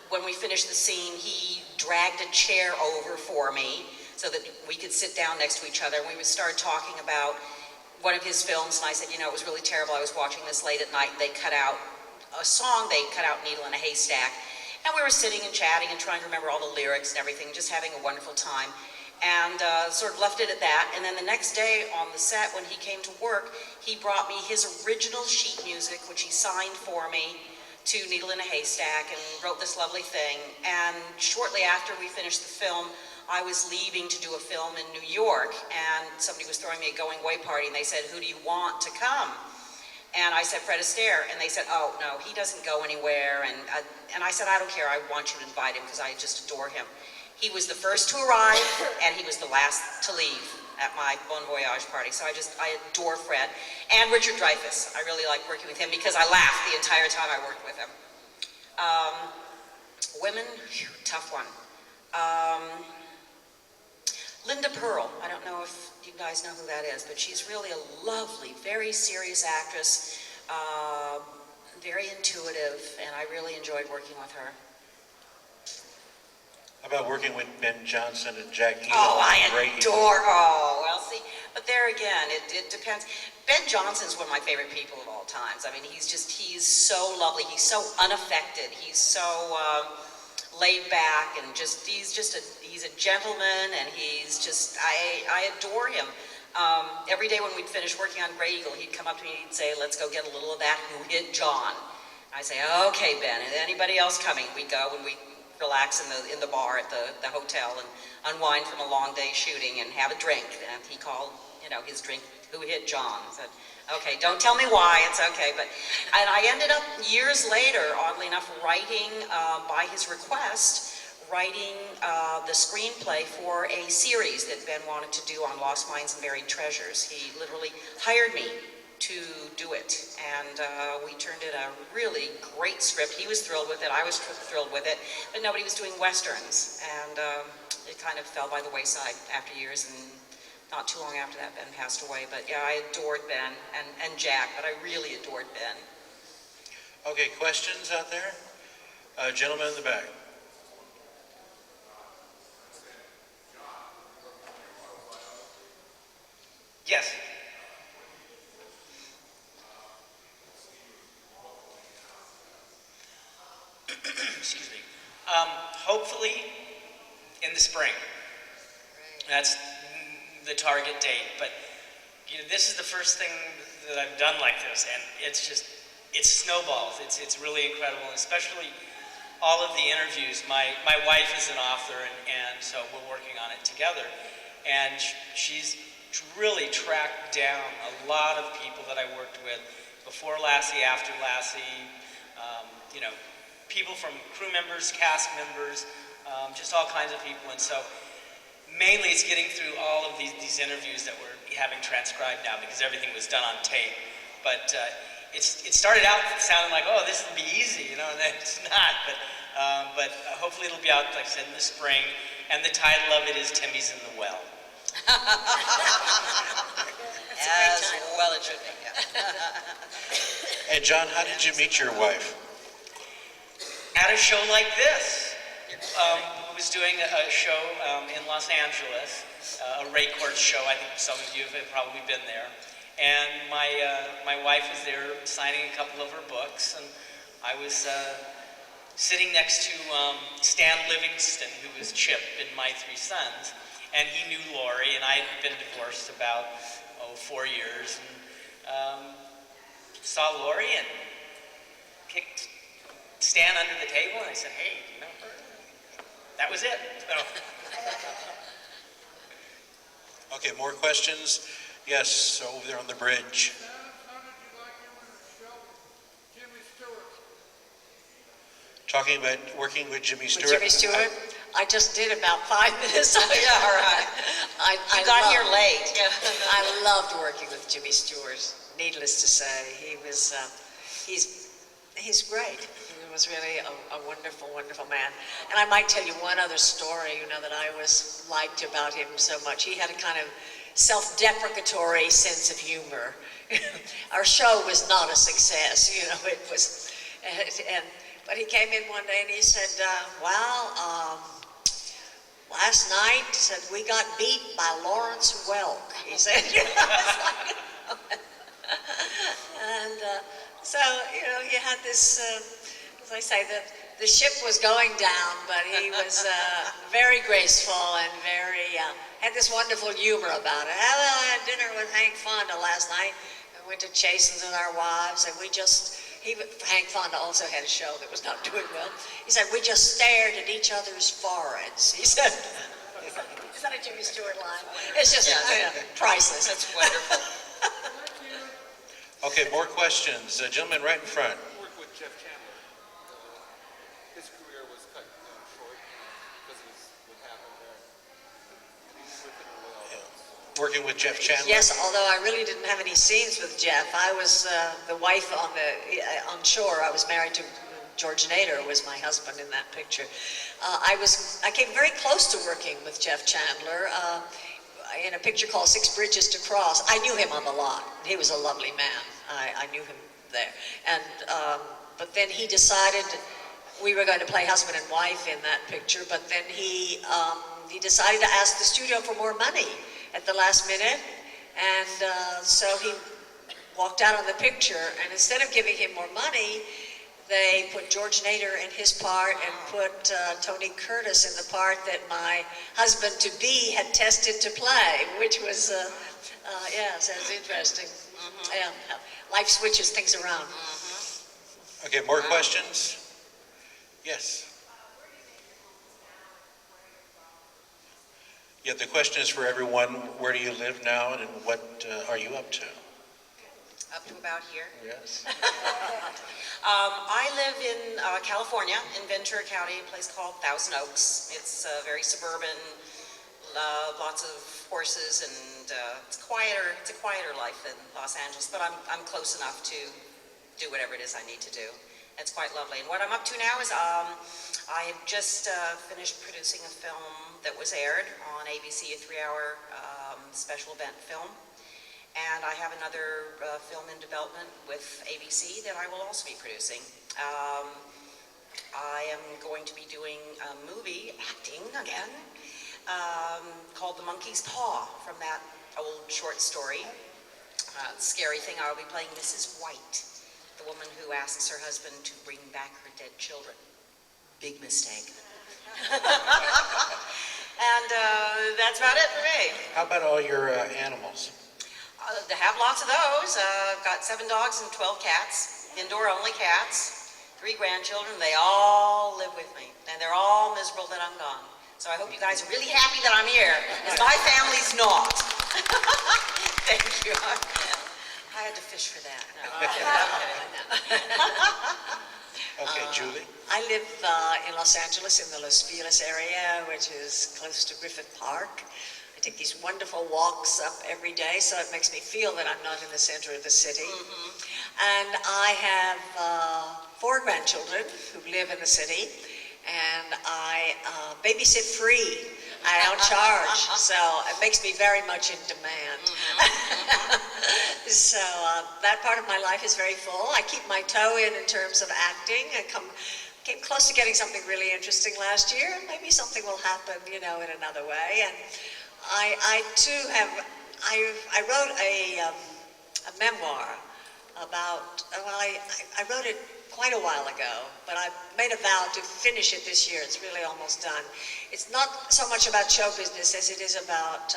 when we finished the scene, he dragged a chair over for me so that we could sit down next to each other, and we would start talking about one of his films, and I said, you know, it was really terrible. I was watching this late at night. They cut out a song. They cut out Needle in a Haystack. And we were sitting and chatting and trying to remember all the lyrics and everything, just having a wonderful time. And sort of left it at that. And then the next day on the set, when he came to work, he brought me his original sheet music, which he signed for me to Needle in a Haystack, and wrote this lovely thing. And shortly after we finished the film, I was leaving to do a film in New York, and somebody was throwing me a going away party, and they said, who do you want to come? And I said, Fred Astaire, and they said, oh, no, he doesn't go anywhere. And I said, I don't care, I want you to invite him because I just adore him. He was the first to arrive, and he was the last to leave at my Bon Voyage party. So I adore Fred. And Richard Dreyfuss, I really like working with him because I laughed the entire time I worked with him. Women, whew, tough one. Linda Pearl, I don't know if you guys know who that is, but she's really a lovely, very serious actress, very intuitive, and I really enjoyed working with her. How about working with Ben Johnson and Jack Elo? Oh, I Great adore, oh, well, see, but there again, it depends. Ben Johnson's one of my favorite people of all times. I mean, he's so lovely, he's so unaffected, he's so laid back, and he's a gentleman, and I adore him. Every day when we'd finish working on Grey Eagle, he'd come up to me and he'd say, let's go get a little of that Who Hit John. I'd say, okay, Ben, and anybody else coming? We'd go and we'd relax in the bar at the hotel and unwind from a long day shooting and have a drink. And he called, his drink, Who Hit John. I said, okay, don't tell me why, it's okay. And I ended up years later, oddly enough, writing, by his request, the screenplay for a series that Ben wanted to do on Lost Mines and Buried Treasures. He literally hired me to do it, and we turned in a really great script. He was thrilled with it, I was thrilled with it, but nobody was doing Westerns, and it kind of fell by the wayside after years, and not too long after that, Ben passed away. But yeah, I adored Ben and Jack, but I really adored Ben. Okay, questions out there? Gentleman in the back. Yes. Excuse me. Hopefully in the spring. That's the target date. But this is the first thing that I've done like this, and it snowballs. It's really incredible, and especially all of the interviews. My wife is an author, and so we're working on it together. And she's really tracked down a lot of people that I worked with before Lassie, after Lassie, people from crew members, cast members, just all kinds of people. And so mainly it's getting through all of these interviews that we're having transcribed now because everything was done on tape. But it started out sounding like, oh, this will be easy, and then it's not. But hopefully it'll be out, like I said, in the spring. And the title of it is Timmy's in the Well. As well it should be. And John, how did you meet your wife? At a show like this. I was doing a show in Los Angeles, a Ray Court show. I think some of you have probably been there. And my wife was there signing a couple of her books, and I was sitting next to Stan Livingston, who was Chip in My Three Sons. And he knew Lori, and I had been divorced about 4 years, and saw Lori and kicked Stan under the table, and I said, hey, you know her? That was it. So. Okay, more questions? Yes, over there on the bridge. How did you like doing the show with Jimmy Stewart? Talking about working with Jimmy Stewart. With Jimmy Stewart? I just did about 5 minutes. Yeah, all right. I got loved- here late. I loved working with Jimmy Stewart. Needless to say, he was, he's great. He was really a wonderful, wonderful man. And I might tell you one other story, that I always liked about him so much. He had a kind of self-deprecatory sense of humor. Our show was not a success, it was, but he came in one day and he said, last night, he said, we got beat by Lawrence Welk. He said, and so, he had this, as I say, the ship was going down, but he was very graceful and had this wonderful humor about it. Well, I had dinner with Hank Fonda last night. We went to Chasen's with our wives, and Hank Fonda also had a show that was not doing well. He said, we just stared at each other's foreheads. He said, is that a Jimmy Stewart line? It's just priceless. That's wonderful. Okay, more questions. Gentleman right in front. You worked with Jeff Chandler. His career was cut short because of what happened there. You worked in a way. Working with Jeff Chandler? Yes, although I really didn't have any scenes with Jeff. I was the wife on shore. I was married to George Nader, was my husband in that picture. I came very close to working with Jeff Chandler in a picture called Six Bridges to Cross. I knew him on the lot. He was a lovely man. I knew him there. And but then he decided we were going to play husband and wife in that picture. But then he decided to ask the studio for more money at the last minute, and so he walked out on the picture. And instead of giving him more money, they put George Nader in his part and put Tony Curtis in the part that my husband-to-be had tested to play, which was, yeah, sounds interesting. Yeah, life switches things around. Okay, more questions? Yes. Yeah, the question is for everyone. Where do you live now, and what are you up to? Up to about here. Yes. I live in California, in Ventura County, a place called Thousand Oaks. It's very suburban, lots of horses, and it's a quieter life than Los Angeles, but I'm close enough to do whatever it is I need to do. It's quite lovely. And what I'm up to now is I have just finished producing a film that was aired on ABC, a 3-hour special event film. And I have another film in development with ABC that I will also be producing. I am going to be doing a movie, acting again, called The Monkey's Paw, from that old short story. Scary thing, I will be playing Mrs. White, the woman who asks her husband to bring back her dead children. Big mistake. And that's about it for me. How about all your animals? To have lots of those. I've got 7 dogs and 12 cats, indoor-only cats, 3 grandchildren. They all live with me, and they're all miserable that I'm gone. So I hope you guys are really happy that I'm here, because my family's not. Thank you. I had to fish for that. No, Okay, Julie? I live in Los Angeles, in the Los Feliz area, which is close to Griffith Park. I take these wonderful walks up every day, so it makes me feel that I'm not in the center of the city. And I have 4 grandchildren who live in the city, and I babysit free. I don't charge, so it makes me very much in demand. So that part of my life is very full. I keep my toe in terms of acting. I came close to getting something really interesting last year, and maybe something will happen, you know, in another way. And I too I wrote a memoir about, well, I wrote it quite a while ago, but I made a vow to finish it this year. It's really almost done. It's not so much about show business as it is about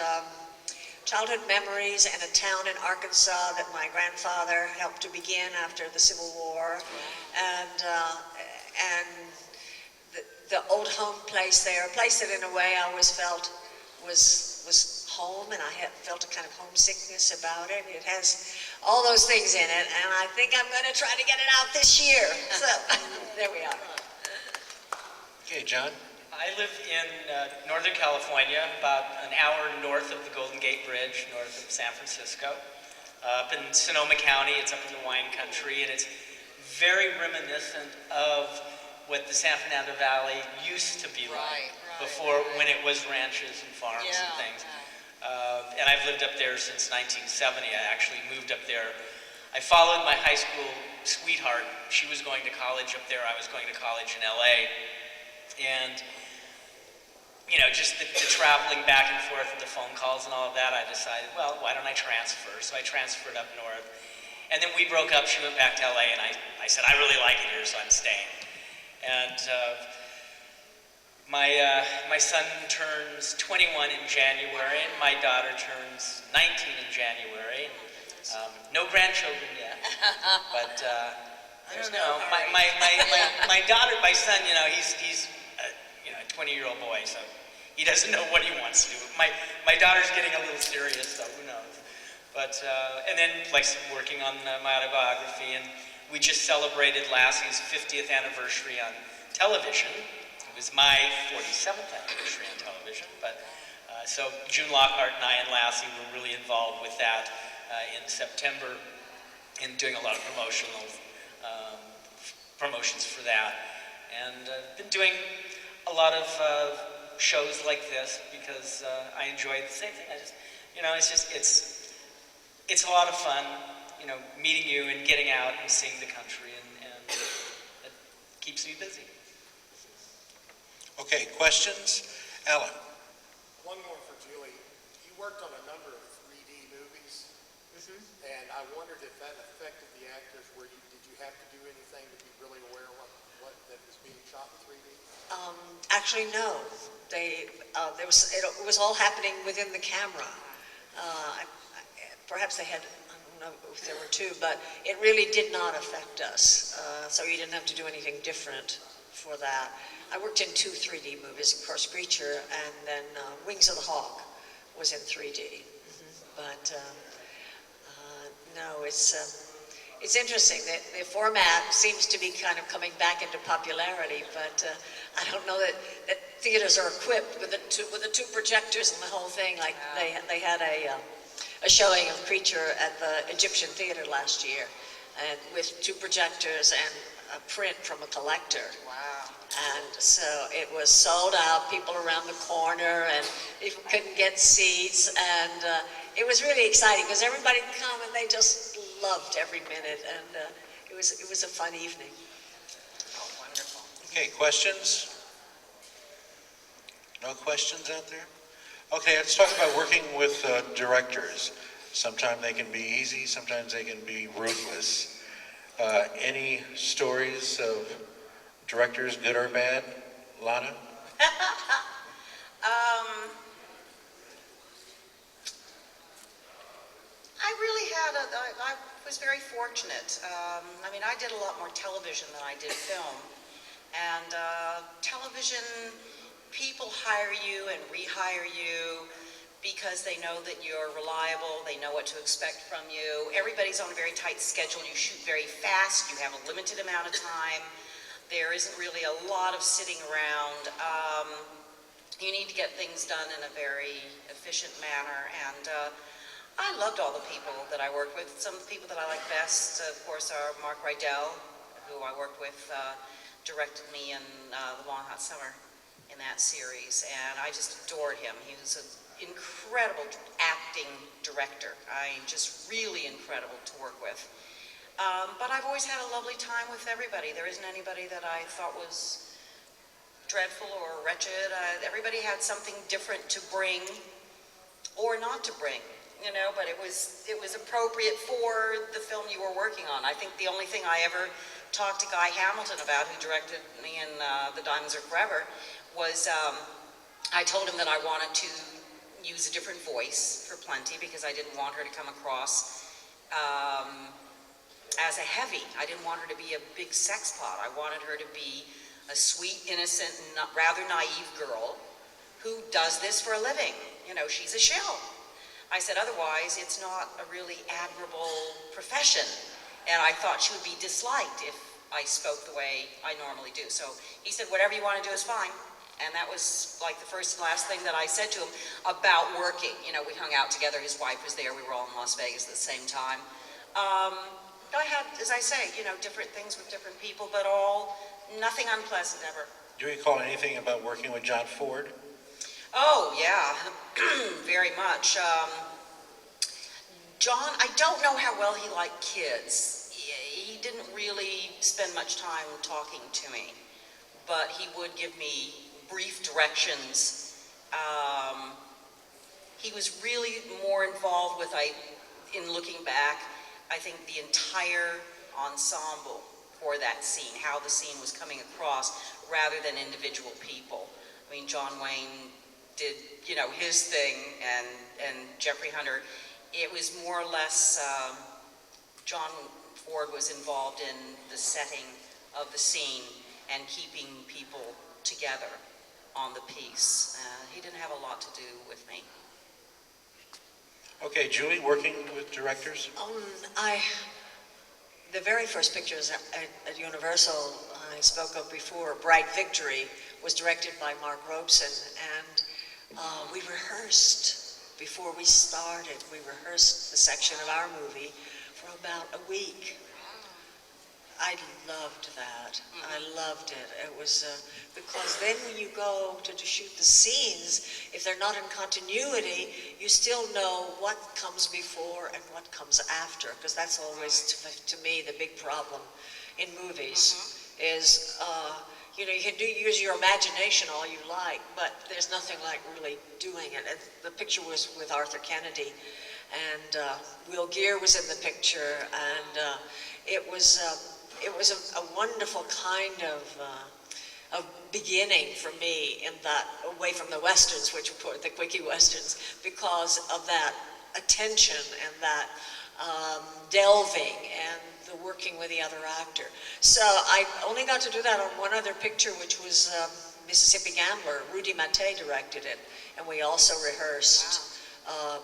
childhood memories and a town in Arkansas that my grandfather helped to begin after the Civil War, and the old home place there, a place that in a way I always felt was home, and I felt a kind of homesickness about it. It has all those things in it, and I think I'm going to try to get it out this year. So there we are. Okay, John? I live in Northern California, about an hour north of the Golden Gate Bridge, north of San Francisco. Up in Sonoma County, it's up in the wine country, and it's very reminiscent of what the San Fernando Valley used to be like before, when it was ranches and farms and things. And I've lived up there since 1970. I actually moved up there. I followed my high school sweetheart. She was going to college up there. I was going to college in LA. And, you know, just the traveling back and forth and the phone calls and all of that, I decided, well, why don't I transfer? So I transferred up north. And then we broke up. She went back to LA, and I said, I really like it here, so I'm staying. And my son turns 21 in January, and my daughter turns 19 in January. No grandchildren yet, but there's my daughter, my son, you know, he's a 20-year-old boy, so he doesn't know what he wants to do. My daughter's getting a little serious, so who knows? But, and then like working on my autobiography, and we just celebrated Lassie's 50th anniversary on television. It was my 47th anniversary on television, but so June Lockhart and I and Lassie were really involved with that in September in doing a lot of promotions for that. And been doing a lot of shows like this because I enjoy the same thing. It's a lot of fun, meeting you and getting out and seeing the country, and it keeps me busy. Okay, questions? Alan? One more for Julie. You worked on a number of 3D movies, and I wondered if that affected the actors. Did you have to do anything to be really aware of what that was being shot in 3D? Actually, no. It was all happening within the camera. Perhaps they had, I don't know if there were two, but it really did not affect us. So you didn't have to do anything different for that. I worked in 2 3D movies, of course, Preacher, and then Wings of the Hawk was in 3D. But no, it's interesting that the format seems to be kind of coming back into popularity, but I don't know that theaters are equipped with the two projectors and the whole thing. Like they had a showing of Preacher at the Egyptian Theater last year, and with 2 projectors and a print from a collector. Wow. And so it was sold out, people around the corner, and people couldn't get seats, and it was really exciting because everybody would come and they just loved every minute, and it was a fun evening. Oh, wonderful. Okay, questions? No questions out there? Okay, let's talk about working with directors. Sometimes they can be easy, sometimes they can be ruthless. Any stories of directors, good or bad? Lana? I was very fortunate. I did a lot more television than I did film. And television, people hire you and rehire you because they know that you're reliable, they know what to expect from you. Everybody's on a very tight schedule. You shoot very fast, you have a limited amount of time. There isn't really a lot of sitting around. You need to get things done in a very efficient manner, and I loved all the people that I worked with. Some of the people that I like best, of course, are Mark Rydell, who I worked with, directed me in The Long Hot Summer in that series, and I just adored him. He was an incredible acting director. Just really incredible to work with. But I've always had a lovely time with everybody. There isn't anybody that I thought was dreadful or wretched. Everybody had something different to bring or not to bring, but it was appropriate for the film you were working on. I think the only thing I ever talked to Guy Hamilton about, who directed me in The Diamonds Are Forever, was I told him that I wanted to use a different voice for Plenty because I didn't want her to come across as a heavy. I didn't want her to be a big sex pot. I wanted her to be a sweet, innocent, rather naive girl who does this for a living. She's a shill. I said, otherwise, it's not a really admirable profession. And I thought she would be disliked if I spoke the way I normally do. So he said, whatever you want to do is fine. And that was like the first and last thing that I said to him about working. We hung out together. His wife was there. We were all in Las Vegas at the same time. I had, as I say, different things with different people, but nothing unpleasant ever. Do you recall anything about working with John Ford? Oh, yeah, very much. John, I don't know how well he liked kids. He didn't really spend much time talking to me, but he would give me brief directions. He was really more involved with, in looking back, I think the entire ensemble for that scene, how the scene was coming across, rather than individual people. John Wayne did, his thing, and Jeffrey Hunter. It was more or less, John Ford was involved in the setting of the scene and keeping people together on the piece. He didn't have a lot to do with me. Okay, Julie, working with directors? The very first pictures at Universal I spoke of before, Bright Victory, was directed by Mark Robeson, and we rehearsed before we started. We rehearsed the section of our movie for about a week. I loved that. I loved it. It was because then when you go to shoot the scenes, if they're not in continuity, you still know what comes before and what comes after, because that's always, to me, the big problem in movies is, you know, you can use your imagination all you like, but there's nothing like really doing it. And the picture was with Arthur Kennedy, and Will Geer was in the picture, and it was a wonderful kind of beginning for me in that, away from the Westerns, which were the quickie Westerns, because of that attention and that delving and the working with the other actor. So I only got to do that on one other picture, which was Mississippi Gambler. Rudy Maté directed it, and we also rehearsed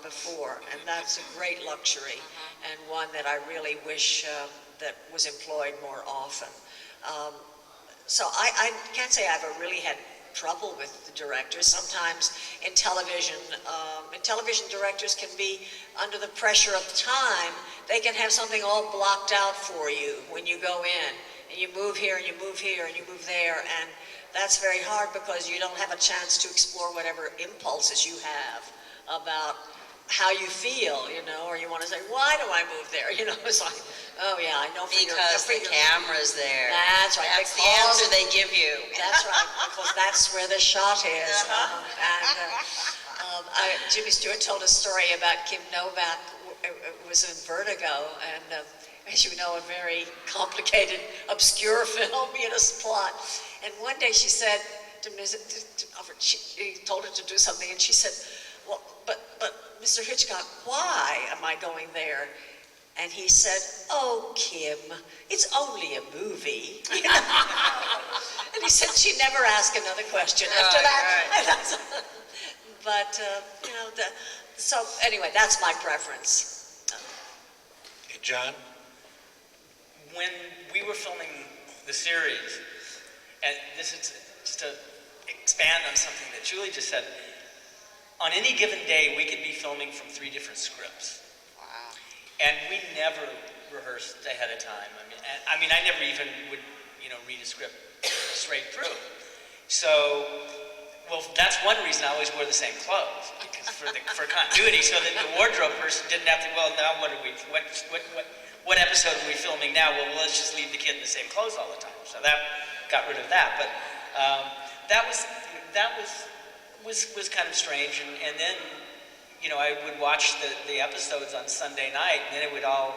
before, and that's a great luxury, and one that I really wish that was employed more often. So I can't say I've ever really had trouble with the directors. Sometimes in television directors can be under the pressure of time. They can have something all blocked out for you when you go in, and you move here and you move here and you move there, and that's very hard because you don't have a chance to explore whatever impulses you have about how you feel, you know, or you want to say, why do I move there? You know, it's like, oh yeah, I know. Because the camera's there. That's right. That's the answer they give you. That's right, because that's where the shot is. Jimmy Stewart told a story about Kim Novak. It was in Vertigo, and as you know, a very complicated, obscure film, you know, plot. And one day she said he told her to do something, and she said, well, but Mr. Hitchcock, why am I going there? And he said, oh, Kim, it's only a movie. You know? And he said she never asked another question after that. But, you know, so anyway, that's my preference. Hey, John? When we were filming the series, and this is just to expand on something that Julie just said, on any given day, we could be filming from 3 different scripts. Wow. And we never rehearsed ahead of time. I mean, I never even would, you know, read a script straight through. So, well, that's one reason I always wore the same clothes, because for continuity, so that the wardrobe person didn't have to, well, now what episode are we filming now? Well, let's just leave the kid in the same clothes all the time. So that got rid of that. But that was kind of strange, and then, you know, I would watch the episodes on Sunday night, and then it would all,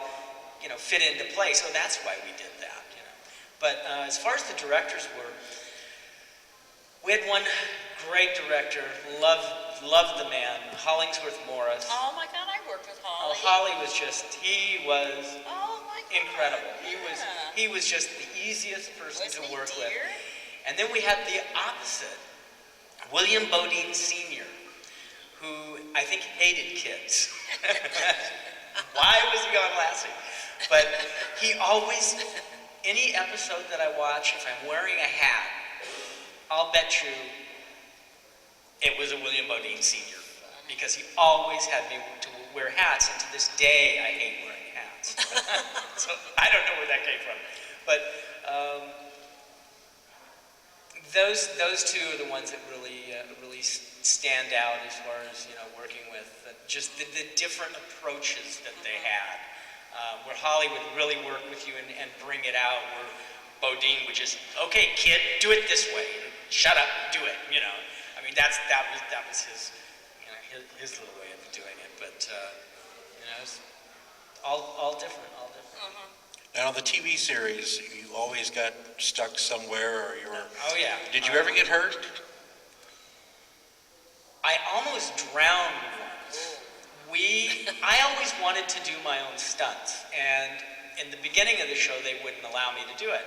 you know, fit into place. So that's why we did that, you know. But as far as the directors were, we had one great director, loved the man, Hollingsworth Morris. Oh my God, I worked with Holly. Oh, Holly was just, he was incredible. Yeah. He was just the easiest person Wasn't to he work dear? with. And then we had the opposite, William Bodine Sr., who I think hated kids. Why was he on Lassie? But he always, any episode that I watch, if I'm wearing a hat, I'll bet you it was a William Bodine Sr., because he always had me to wear hats, and to this day I hate wearing hats. So I don't know where that came from. But those two are the ones that really stand out as far as, you know, working with just the different approaches that they had. Where Holly would really work with you and bring it out, where Bodine would just, okay, kid, do it this way, and shut up and do it. You know, I mean, that was his, you know, his little way of doing it. But you know, it's all different. Now, the TV series, you always got stuck somewhere, or you were... Oh, yeah. Did you ever get hurt? I almost drowned once. I always wanted to do my own stunts, and in the beginning of the show, they wouldn't allow me to do it.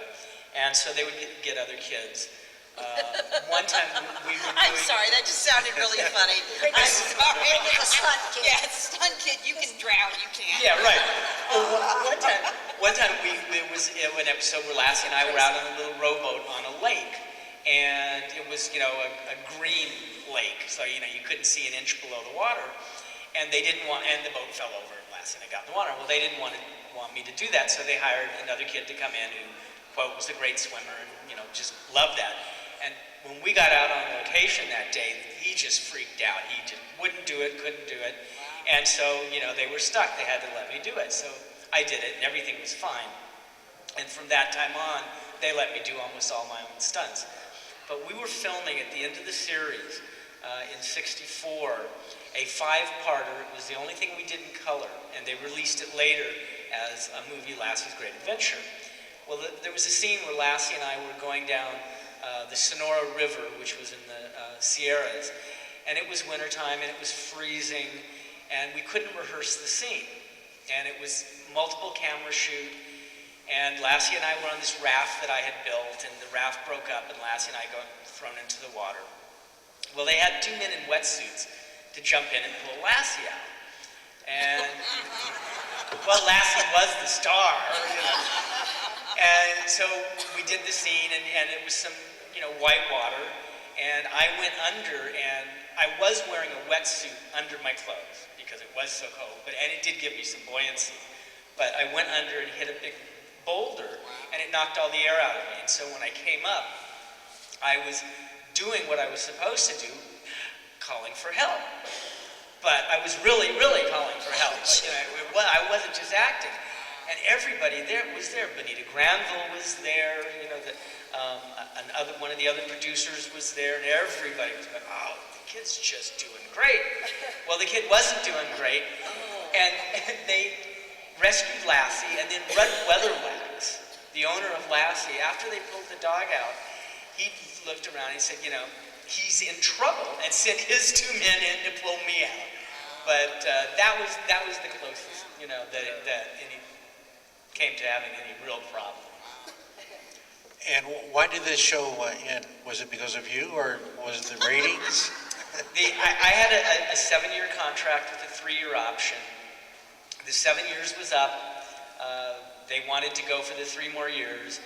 And so they would get other kids. One time we were I'm doing... sorry, that just sounded really funny. I'm sorry. The stunt kid. Yeah, stunt kid, you can drown, you can't. Yeah, right. One time it was an episode where Lassie and I were out on a little rowboat on a lake, and it was, a green lake, so, you couldn't see an inch below the water, and and the boat fell over, and Lassie and I got in the water. Well, they didn't want me to do that, so they hired another kid to come in who, quote, was a great swimmer, and, just loved that. And when we got out on location that day, he just freaked out. He just wouldn't do it, couldn't do it. And so, they were stuck. They had to let me do it. So I did it, and everything was fine. And from that time on, they let me do almost all my own stunts. But we were filming at the end of the series in '64, a 5-parter. It was the only thing we did in color, and they released it later as a movie, Lassie's Great Adventure. Well, there was a scene where Lassie and I were going down the Sonora River, which was in the Sierras, and it was wintertime, and it was freezing, and we couldn't rehearse the scene. And it was multiple camera shoot, and Lassie and I were on this raft that I had built, and the raft broke up, and Lassie and I got thrown into the water. Well, they had 2 men in wetsuits to jump in and pull Lassie out. And, well, Lassie was the star, And so we did the scene, and it was some, white water, and I went under, and I was wearing a wetsuit under my clothes because it was so cold, and it did give me some buoyancy. But I went under and hit a big boulder, and it knocked all the air out of me. And so when I came up, I was doing what I was supposed to do, calling for help. But I was really, really calling for help. I wasn't just acting. And everybody there was there. Benita Granville was there. One of the other producers was there, and everybody was going, "Oh, the kid's just doing great." Well, the kid wasn't doing great, and they rescued Lassie, and then Rudd Weatherwax, the owner of Lassie, after they pulled the dog out, he looked around and said, he's in trouble, and sent his 2 men in to pull me out. But that was the closest, that any came to having any real problem. And why did this show end? Was it because of you, or was it the ratings? I had a 7-year contract with a 3-year option. The 7 years was up. They wanted to go for the 3 more years,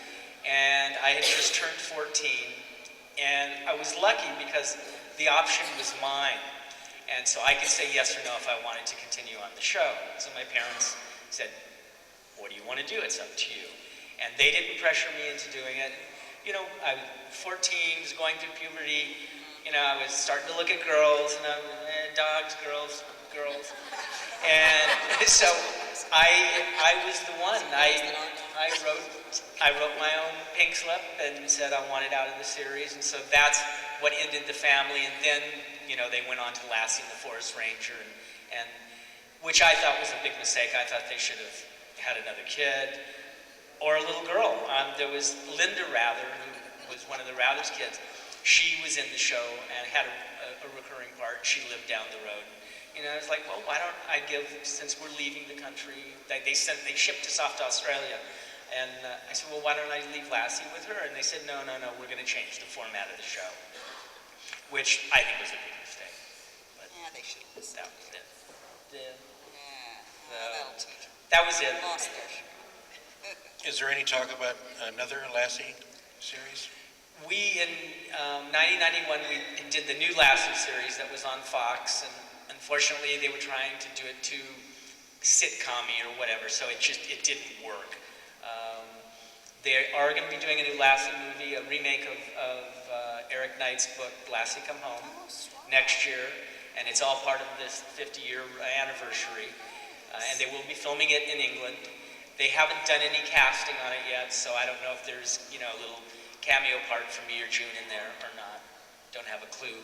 and I had just turned 14. And I was lucky because the option was mine. And so I could say yes or no if I wanted to continue on the show. So my parents said, "What do you want to do? It's up to you." And they didn't pressure me into doing it. I was 14, was going through puberty. I was starting to look at girls, and dogs, girls. And so I was the one. I wrote my own pink slip and said I wanted out of the series, and so that's what ended the family. And then they went on to Lassie and the Forest Ranger, and which I thought was a big mistake. I thought they should have had another kid or a little girl. There was Linda Rather, who was one of the Rather's kids. She was in the show and had a recurring part. She lived down the road. I was like, well, why don't I since we're leaving the country, they shipped us off to Australia. And I said, well, why don't I leave Lassie with her? And they said, no, we're going to change the format of the show, which I think was a big mistake. But Yeah, they should have. that was it. That'll teach them. That was it. Lost their show. Is there any talk about another Lassie series? We, in 1991, we did the new Lassie series that was on Fox, and unfortunately they were trying to do it too sitcom-y or whatever, so it didn't work. They are going to be doing a new Lassie movie, a remake of Eric Knight's book, Lassie Come Home, next year, and it's all part of this 50-year anniversary, and they will be filming it in England. They haven't done any casting on it yet, so I don't know if there's, a little cameo part for me or June in there or not. Don't have a clue.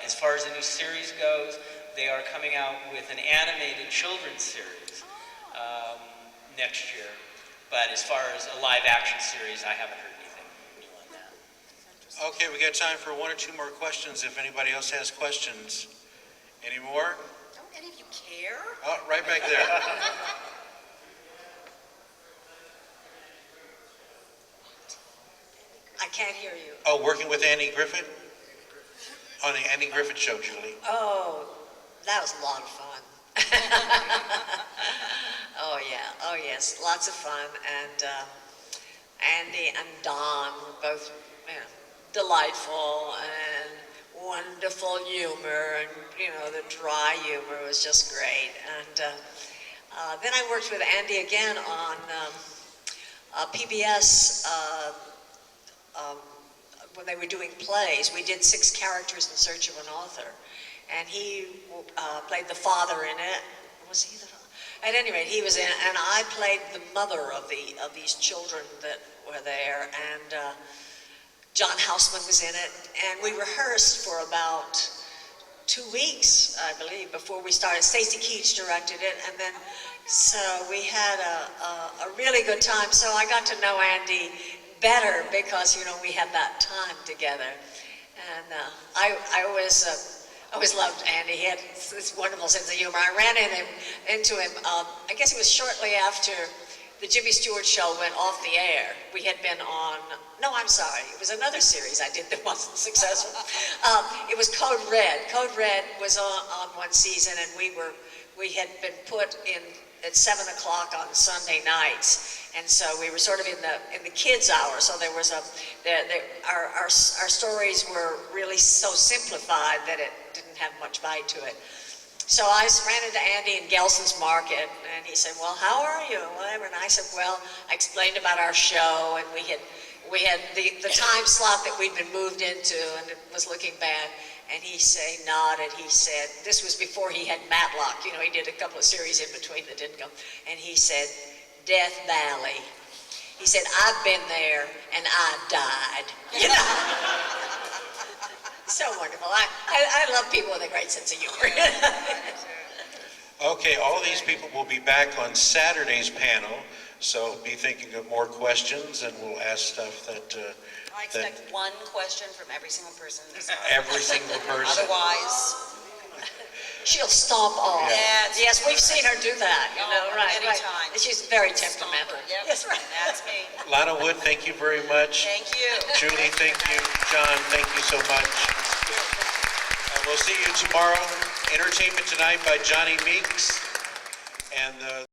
As far as the new series goes, they are coming out with an animated children's series next year. But as far as a live action series, I haven't heard anything new on that. Okay, we got time for 1 or 2 more questions if anybody else has questions. Any more? Don't any of you care? Oh, right back there. I can't hear you. Oh, working with Andy Griffith? On the Andy Griffith Show, Julie. Oh, that was a lot of fun. Oh, yeah. Oh, yes. Lots of fun. And Andy and Don were both, delightful and wonderful humor. And, the dry humor was just great. And then I worked with Andy again on PBS when they were doing plays. We did 6 characters in search of an author. And he played the father in it. Was he the father? At any rate, he was in it, and I played the mother of these children that were there. And John Houseman was in it. And we rehearsed for about 2 weeks, I believe, before we started. Stacy Keach directed it, and then so we had a really good time. So I got to know Andy better because we had that time together. And I always loved Andy. He had this wonderful sense of humor. I ran into him. I guess it was shortly after the Jimmy Stewart show went off the air. We had been on. No, I'm sorry. It was another series I did that wasn't successful. It was Code Red. Code Red was on one season, and we had been put in at 7 o'clock on Sunday nights, and so we were sort of in the kids' hour. So there was our stories were really so simplified that it didn't have much bite to it. So I ran into Andy in Gelson's Market, and he said, "Well, how are you?" Whatever, and I said, "Well," I explained about our show, and we had the time slot that we'd been moved into, and it was looking bad. And he nodded. He said, this was before he had Matlock. He did a couple of series in between that didn't go. And he said, Death Valley. He said, I've been there and I died. So wonderful. I love people with a great sense of humor. Okay, all these people will be back on Saturday's panel, so be thinking of more questions, and we'll ask stuff that I expect one question from every single person this month. every single person. Otherwise, She'll stomp off. Yeah, Yes, we've seen her do that, right. anytime. And she's very temperamental. Yep, Yes, right. that's me. Lana Wood, thank you very much. Thank you. Julie, thank you. John, thank you so much. We'll see you tomorrow. Entertainment Tonight by Johnny Meeks. And